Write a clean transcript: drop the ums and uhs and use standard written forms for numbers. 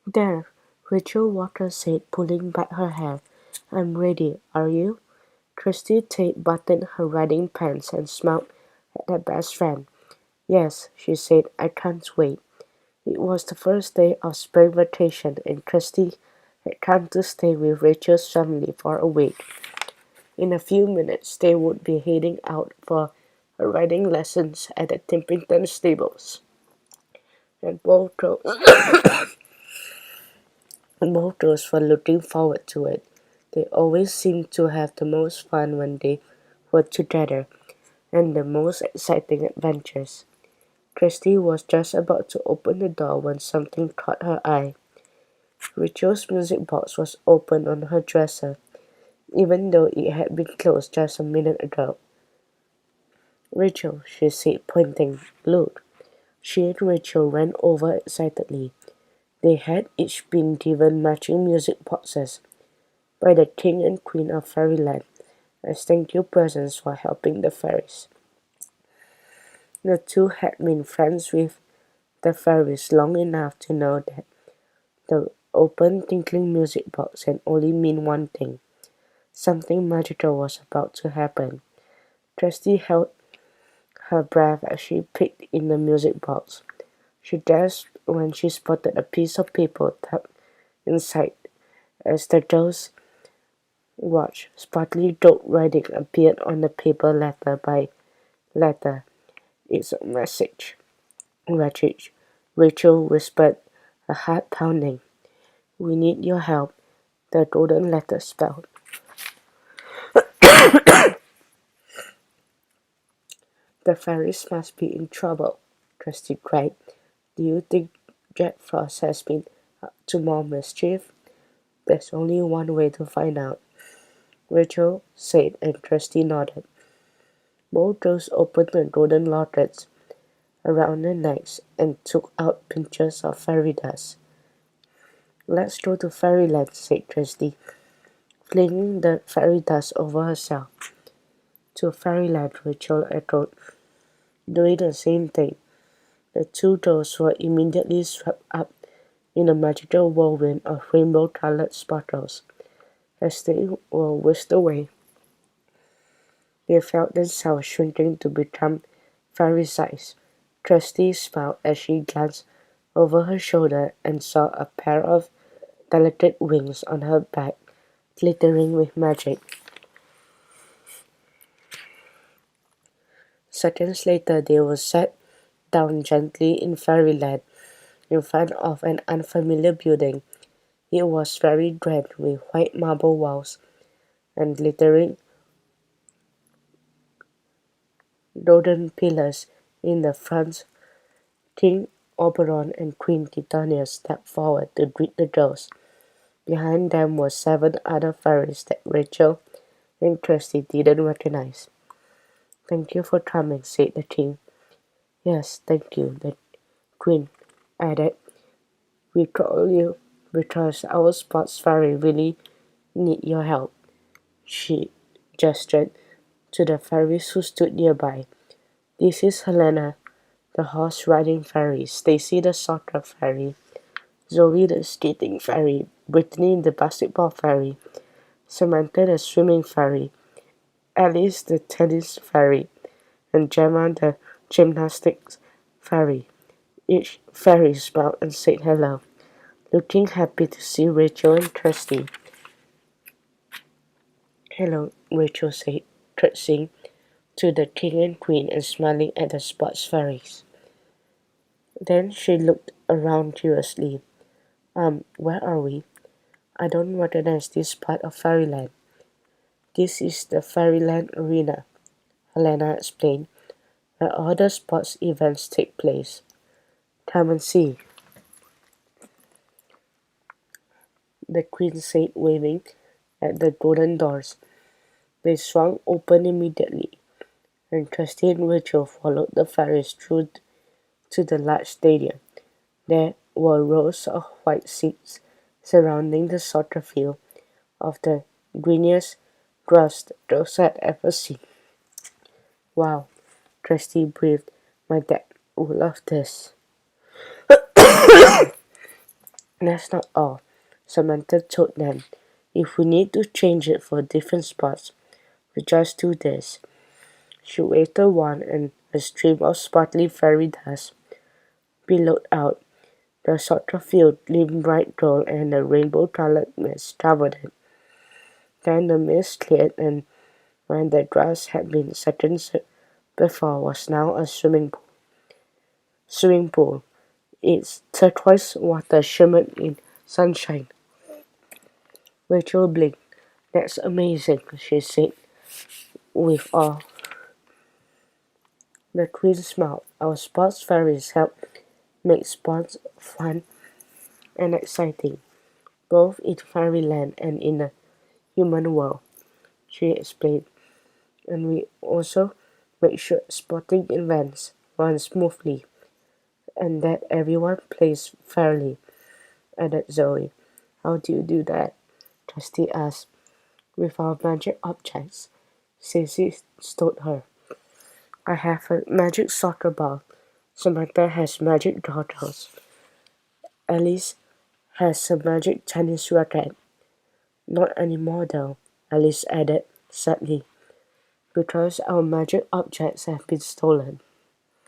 There, Rachel Waters said, pulling back her hair. I'm ready, are you? Christy Tate buttoned her riding pants and smiled at her best friend. Yes, she said, I can't wait. It was the first day of spring vacation and Christy had come to stay with Rachel's family for a week. In a few minutes they would be heading out for riding lessons at the Timpington stables. And both girls were looking forward to it. They always seemed to have the most fun when they were together, and the most exciting adventures. Christy was just about to open the door when something caught her eye. Rachel's music box was open on her dresser, even though it had been closed just a minute ago. Rachel, she said, pointing. Look. She and Rachel ran over excitedly. They had each been given matching music boxes by the King and Queen of Fairyland as thank you presents for helping the fairies. The two had been friends with the fairies long enough to know that the open tinkling music box can only mean one thing. Something magical was about to happen. Kirsty held her breath as she peeked in the music box. She gasped when she spotted a piece of paper tucked inside as the girls watched. Sparkly gold writing appeared on the paper letter by letter. It's a message. Rachel whispered, her heart pounding. We need your help, the golden letter spelled. The fairies must be in trouble, Kirsty cried. Do you think Jack Frost has been up to more mischief? There's only one way to find out, Rachel said, and Kirsty nodded. Both girls opened the golden lockets around their necks and took out pinches of fairy dust. Let's go to fairyland, said Kirsty, flinging the fairy dust over herself. To fairyland, Rachel echoed, doing the same thing. The two girls were immediately swept up in a magical whirlwind of rainbow-colored sparkles. As they were whisked away, they felt themselves shrinking to become fairy-sized. Kirsty smiled as she glanced over her shoulder and saw a pair of delicate wings on her back, glittering with magic. Seconds later they were set down gently in fairyland, in front of an unfamiliar building. It was very grand, with white marble walls and glittering golden pillars in the front. King Oberon and Queen Titania stepped forward to greet the girls. Behind them were 7 other fairies that Rachel and Kirsty didn't recognize. Thank you for coming, said the king. Yes, thank you, the queen added. We call you because our sports fairy really need your help. She gestured to the fairies who stood nearby. This is Helena, the horse-riding fairy, Stacy the soccer fairy, Zoe the skating fairy, Brittany the basketball fairy, Samantha the swimming fairy, Alice the tennis fairy, and Gemma the gymnastics fairy. Each fairy smiled and said hello, looking happy to see Rachel and Kirsty. Hello, Rachel said, curtsying to the king and queen and smiling at the sports fairies. Then she looked around curiously. Where are we? I don't recognize this part of Fairyland. This is the Fairyland Arena, Helena explained, where all the sports events take place. Come and see, the queen said, waving at the golden doors. They swung open immediately, and Kirsty and Rachel followed the fairies through to the large stadium. There were rows of white seats surrounding the soccer field of the greenest grass the girls had ever seen. Wow, Kirsty breathed. My dad would love this. That's not all, Samantha told them. If we need to change it for different spots, we just do this. She waved her wand and a stream of sparkling fairy dust billowed out. The sort of field gleamed bright gold and a rainbow-colored mist covered it. Then the mist cleared and when the grass had been seconds before was now a swimming pool. Its turquoise water shimmered in sunshine. Rachel blinked. That's amazing, she said with awe. The queen smiled. Our sports fairies help make sports fun and exciting, both in fairyland and in the human world, she explained. And we also make sure sporting events run smoothly and that everyone plays fairly, added Zoe. How do you do that? Trusty asked. With our magic objects, Cece told her. I have a magic soccer ball. Samantha has magic goggles. Alice has a magic tennis racket. Not anymore though, Alice added sadly, because our magic objects have been stolen.